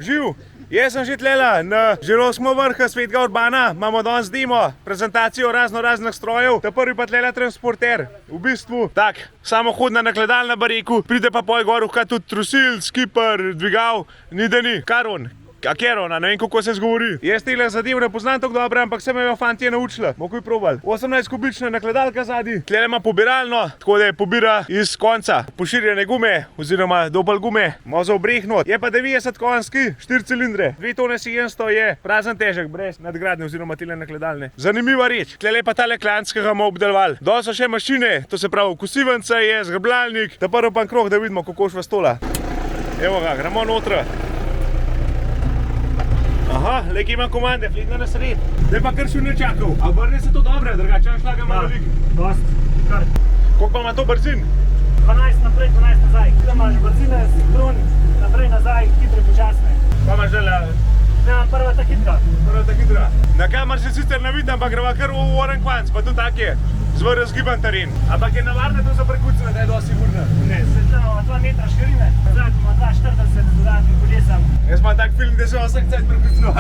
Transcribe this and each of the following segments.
Živ, jaz sem že tlela na Žirokskemu vrhu Svetega Urbana, imamo danes demo, prezentacijo raznih strojev, ta prvi pa tlela transporter, v bistvu tak, samohodna nakladalna bareku, pride pa poj gor, kaj tudi trusil, skipper, dvigal, ni da ni, karon. Akerona, ne vem kako se zgovori. Jaz tele zadev ne poznam tako dobro, ampak se me jo fantje naučila. Bomo kaj probali. 18 kubična nakladalka zadnji. Tlele ima pobiralno, tako da je pobira iz konca. Poširjene gume, oziroma dobel gume. Malo za obrehno. Je pa 90 konjski, 4 cilindre. 2 tone 700 je prazen težek, brez nadgradne oziroma tele nakladalne. Zanimiva reč. Tlele pa tale klanskega ima obdeloval. Dol so še mašine, to se pravi kosivence je, zgrbljalnik. Ta prvi pa krog, da vidimo kako šva stola. Evo ga, gremo notra. Aha, leki imam komande, fletna na sred. Zdaj pa kar še ne čakal. A vrne se to dobre, drugače šlaga malo lik. Dost, kar. Koliko pa ima to brzin? 12 naprej, 12 nazaj. Tukaj imaš brzine, sinhron, naprej, nazaj, hitre, počasne. Pa imaš žele? Ne, imam prva ta hitra. Prva ta hitra. Na kamer se sicer ne vidim, ampak greva kar v oren kvanc, pa tu tak je. Zelo razgiban teren. Ampak je navarne to za prekucene, da je dosti sigurno. Ne, se imamo 2 metra širine, zadnji ima 2,40 dodatnim kolesam. Jaz imam tak film, da se vsak cajt prekuceno.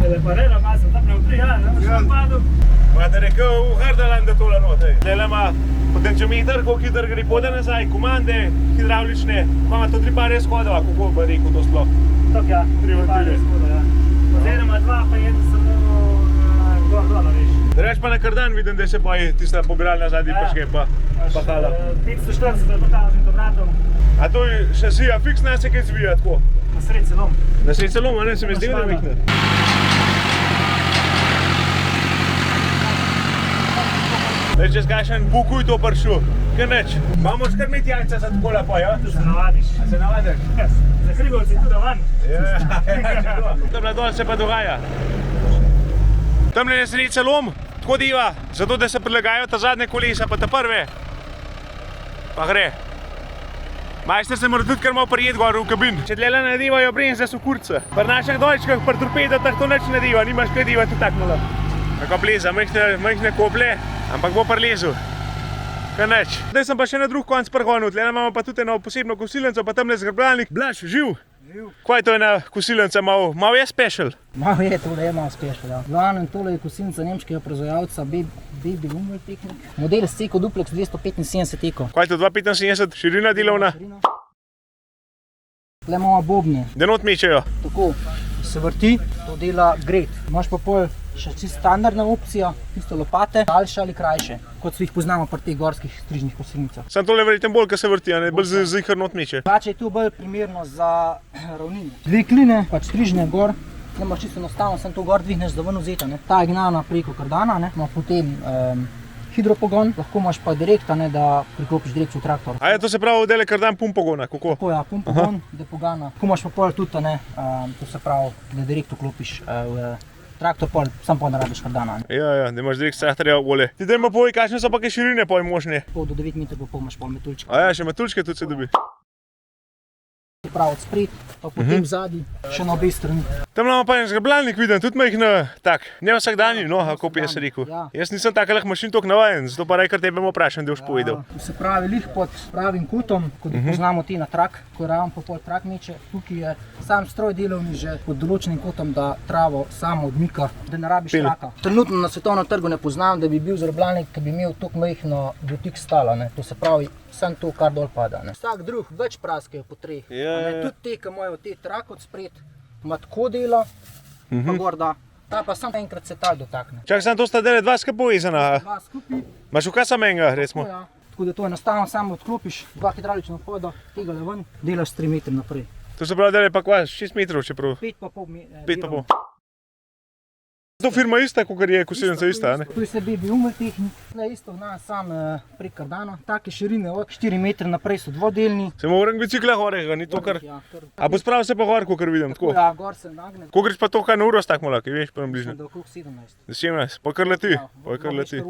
Tele pa reda, malo sem tam neutri, ja, ne boš odpadel. Pa te rekel v Hardaland, da tole note. Tele ima potenčiometer, koliko hiter gre pode nazaj, komande, hidravlične. Pa ima to 3 pare skodova, kako bi rekel to sploh. Tok ja, 3 pare skodova, ja. Oziroma 2 pa je samo gor-dol, veš. Reč pa na kardan vidim, da se pa je tista pobiralna zadnji paške pa hala. 540 je potažnim dobratom. A to je šasija fiksna, se kaj zvija tako? Na sred celom. Na sred celom, a ne se mi zdel da vikne? Reč, jaz kakšen bukuj to pršel, kaj neč. Imamo kar imeti jajca za tako lepo, ja? Tu se navadiš. A se navadiš? Za hribovci tudi van. Ja, tamle dol se pa dogaja. Tamle je sredi celom, tako diva, zato da se prilagajajo ta zadnje kolesa, pa ta prve. Pa gre. Majster se mora tudi kar malo prijet gor v kabin. Če tlele ne divajo bremze, so kurce. Pri naših dojčkah, pri torpedatah to nič ne diva, nimaš kaj diva tudi taknula. Tako pleza, majhne kople, ampak bo prilezel. Kaj neč. Zdaj sem pa še na drug konc prgonil, tlele imamo pa tudi eno posebno kosilnico, pa tamle zgrbljalnik. Blaž, živ! Kaj to je na kosilnica, malo je special? Malo je, tole je malo special, ja. Glavnem, tole je kosilnica nemškega proizvajalca Baby Technik. Model Seco Duplex 275 Eco. Kaj je to, 2,75, širina delovna? Tle imamo bobne. Da not mečejo? Tako, se vrti, to dela gret. Imaš pa pol še čisto standardna opcija, tisto lopate, daljše ali krajše, kot so jih poznamo pri teh gorskih strižnih kosilnicah. Sam tole verjetno bolj, ko se vrti, a ne bolj zihar not meče. Drugače je tu bolj primerno za ravnine. 2 kline, pač strižne gor, ne imaš čisto enostavno, sem to gor dvigneš za ven vzeta. Ta je gnana preko kardana, ima potem hidropogon, lahko imaš pa direkt, da priklopiš direkt v traktor. A je to se pravi, da je kardan pump pogona, kako? Tako ja, pump pogon, da pogana. Lahko imaš pa pol tudi, to se pravi, da direkt vklopiš v traktor, sam pa ne rabiš kardana. Ja, da imaš direkt traktorja vole. Ti dajmo povej, kakšne so pa kaj širine poj možne? Do 9 metrov pa imaš pol metuljčka. A ja, še metuljčke tudi se dobi. Prav od spred, pa potem zadnji, še na obe strani. Tam imamo pa en zgrbljalnik, vidim, tudi majhno, tak, ne vsakdanji, no, kako bi jaz rekel. Ja. Jaz nisem takih mašin toliko navajen, zato pa kar tebe vprašam, da boš povedal. Se pravi, lih pod pravim kutom, kot poznamo ti na trak, ko raven pa pol trak meče, tukaj je sam stroj delovni že pod določenim kutom, da travo samo odmika, da ne rabiš traka. Trenutno na svetovnem trgu ne poznam, da bi bil zgrbljalnik, ki bi imel toliko majhno dotik stala, to se pravi, samo to, kar dol pada. Vsak drug več praskajo po treh. Tudi te, ki imajo te trak od spred, ima tako dela, pa gor da. Ta pa samo enkrat se ta dotakne. Čak, sam to sta dele dva skupaj povezana. Dva skupaj. Imaš v kaj samenga, recimo? Tako, ja. Tako da to enostavno samo odklopiš, 2 hidraulična vhoda, tega le ven, delaš 3 metre naprej. To se pravi, dele pa kva, 6 metrov, čeprav? 5,5 metra. 5,5. To firma ista, kot je kosilnica ista, ne? Tu je se Baby Technik, isto vna sam prek kardana. Take širine, 4 metre naprej so dvodelni. Se moram bicikla gorega, ni to kar... A bo spravil se pa gor, kakor vidim, tako? Ja, gor se nagne. Ko greš pa to kaj na uro stak mola, ki veš, prvom bližnje? Da okrog 17. 17, pa kar leti, pa kar leti.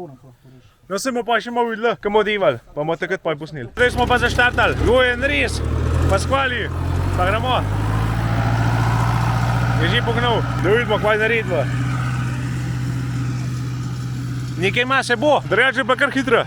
No se bomo pa še malo videli, kaj bomo deval, pa bomo takrat pa posnili. Zdaj smo pa zaštartali, Gojen res, pa skvali, pa gremo. Je že pognal, da vidimo, kaj naredimo. Nekaj ima se bo, drugače pa kar hitro.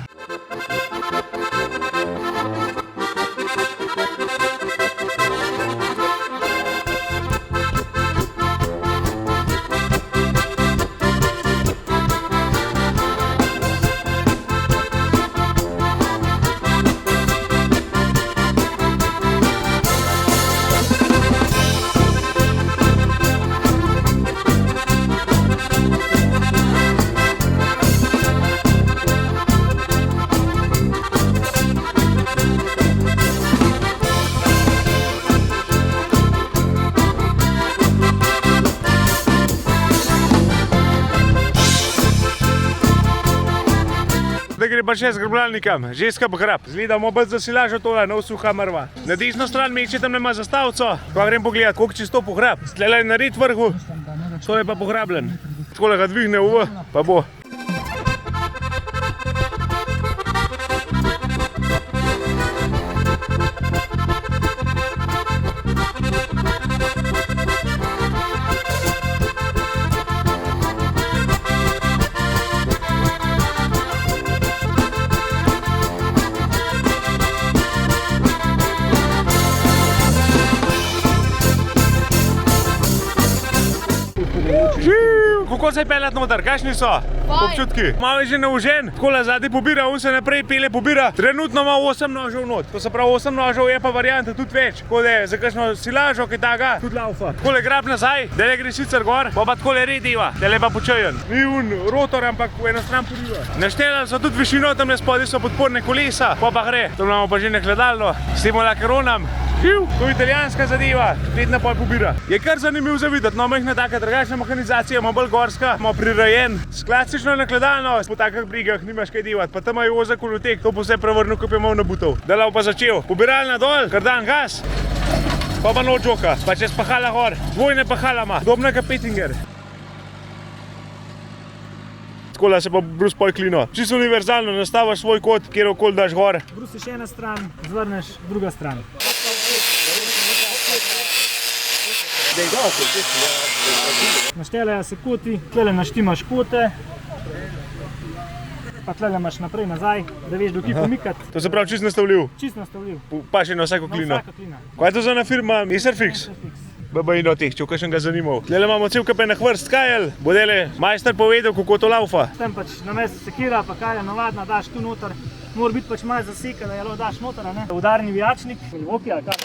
pa še z grbljalnikom, ženska pograb. Zgleda, bomo bolj zasilažo tole, nov suha mrva. Na desno stran meče tam nema zastavico, pa grem pogledat, koliko čisto pograb. Tlele je nared vrhu, tole pa pograbljen. Takole ga dvigne v, pa bo. Kako se je peljati noter, kakšni so občutki? Malo je že naužen, takole zadnji pobira, on se naprej pelje pobira. Trenutno ima 8 nožev not, to se pravi 8 nožev je pa varianta tudi več. Tako da je za kakšno silažo, kaj taga, tudi laufa. Takole grab nazaj, dele gre sicer gor, pa takole rediva, dele pa počejen. Ni un rotor, ampak v eno stran poriva. Naštelali so tudi višino, tam ne spodaj so podporne kolesa, pa gre. Tam imamo pa že nekledalno, s tem lakeronam. To je italijanska zadeva, letna pol pobira. Je kar zanimivo za videti, no majhna taka drugačna mehanizacija, ima bolj gorska, ima prirejen. Klasično nakladalno, po takih brigah nimaš kaj divati, pa tam je ozek kolotek, to bo vse prevrnil, ko je imel nabutov. Delal pa začel, pobiralna dol, kardan gas, pa no džoka, pa čez pahala gor, dvojne pahala ima, podobno kot Pettinger. Takole se pa brus poj klino. Čisto univerzalno, nastavaš svoj kot, kjer okoli daš gor. Brusiš ena stran, zvrneš druga stran. Naštelejo se koti, tlele naštimaš kote, pa tlele imaš naprej nazaj, da veš, dokaj pomikati. To se pravi čist nastavljiv, Čisto nastavljiv. pa še na vsako Na klino. vsako klino. Kaj je to za ena firma? Iserfix? BBI teh, če v kakšen ga zanimal. Tlele imamo cel kapej na hrst kajel, bo dele majster povedal, kako to laufa. Tam pač namesto sekira, pa kaj je navadna, daš tu noter, mora biti pač malo zaseka, da je lahko daš noter, ne? Udarni vijačnik, voki ali kaj.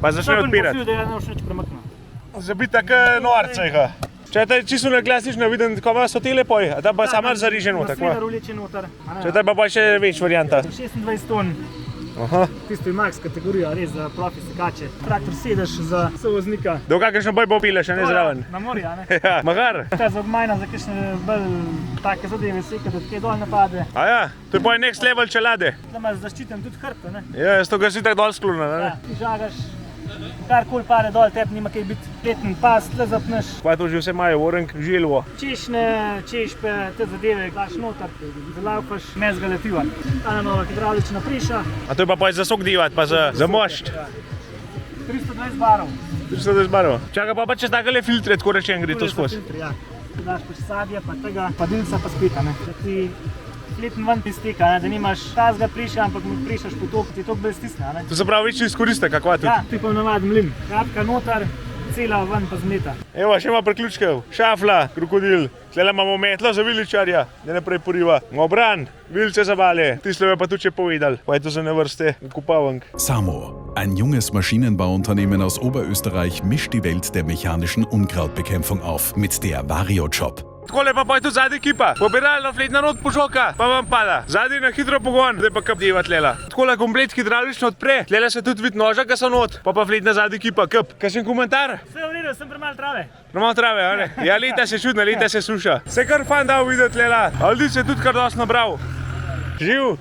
Pa začne odpirati. Da je ne boš nič premaknil. Zabita k norcejha. Če je čisto na klasično viden, kako so tele poj, a ta pa samar zariženo, tako. Nasledar vleče noter. Če je pa še več varianta. 26 ton, Aha. tisto je max kategorija, res za profi sekače. Traktor sedeš za sovoznika. Da v kakšno boj bo pile še ne zraven. Na morje, a ne? Ja, magar. Ta za obmajna, za kakšne bolj take zadeve seka, da tkaj dol napade. A ja, to je poj next level čelade. Da imaš zaščiten tudi hrbta, ne? Ja, jaz to ga si tako dol sklona, ne? Ja, ti žagaš, karkoli pade dol, tebi nima kaj biti leten pas, tle zapneš. Pa to že vse imajo, orenk, želvo. Češne, češpe, te zadeve daš noter, zalaufaš, mezga letiva. Ta nova hidravlična priša. A to je pa poj za sok divat, pa za mošt. 320 barov. 320 barov. Čaka pa čez takele filtre, tako rečen gre to skozi. Filtri, ja. Daš pač sadje, pa tega, pa dilca pa speta, ne. Da ti leten ven izteka, ne, da nimaš tazga priša, ampak mu prišaš po toku, ti tok bolj stisne, ne. To se pravi večji izkoriste, kakva tudi. Ja, tu je pa navaden mlin. Krapka noter, cela ven pa zmeta. Evo, še ima priključkev. Šafla, krokodil. Tlele imamo metlo za viličarja, da ne prej poriva. Obran, vilce za vale. Tisle pa tudi še povedal. Pa je to za ne vrste ukupavank. Samo, ein junges Maschinenbauunternehmen aus Oberösterreich mischt die Welt der mechanischen Unkrautbekämpfung auf mit der Vario-Job. Takole pa je tudi zadnja ekipa. Pobiralno fletna not požoka, pa vam pada. Zadnji na hitro pogon, zdaj pa kap deva tlela. Takole komplet hidraulično odpre. Tlela se tudi vidi noža, ka so not. Pa fletna zadnja ekipa, kap. Kakšen komentar? Vse v redu, sem premalo trave. Premalo trave, a ne? Ja, leta se čudna, leta se suša. Se kar fan dal videti tlela. Aldi se tudi kar dosti nabral. Živ!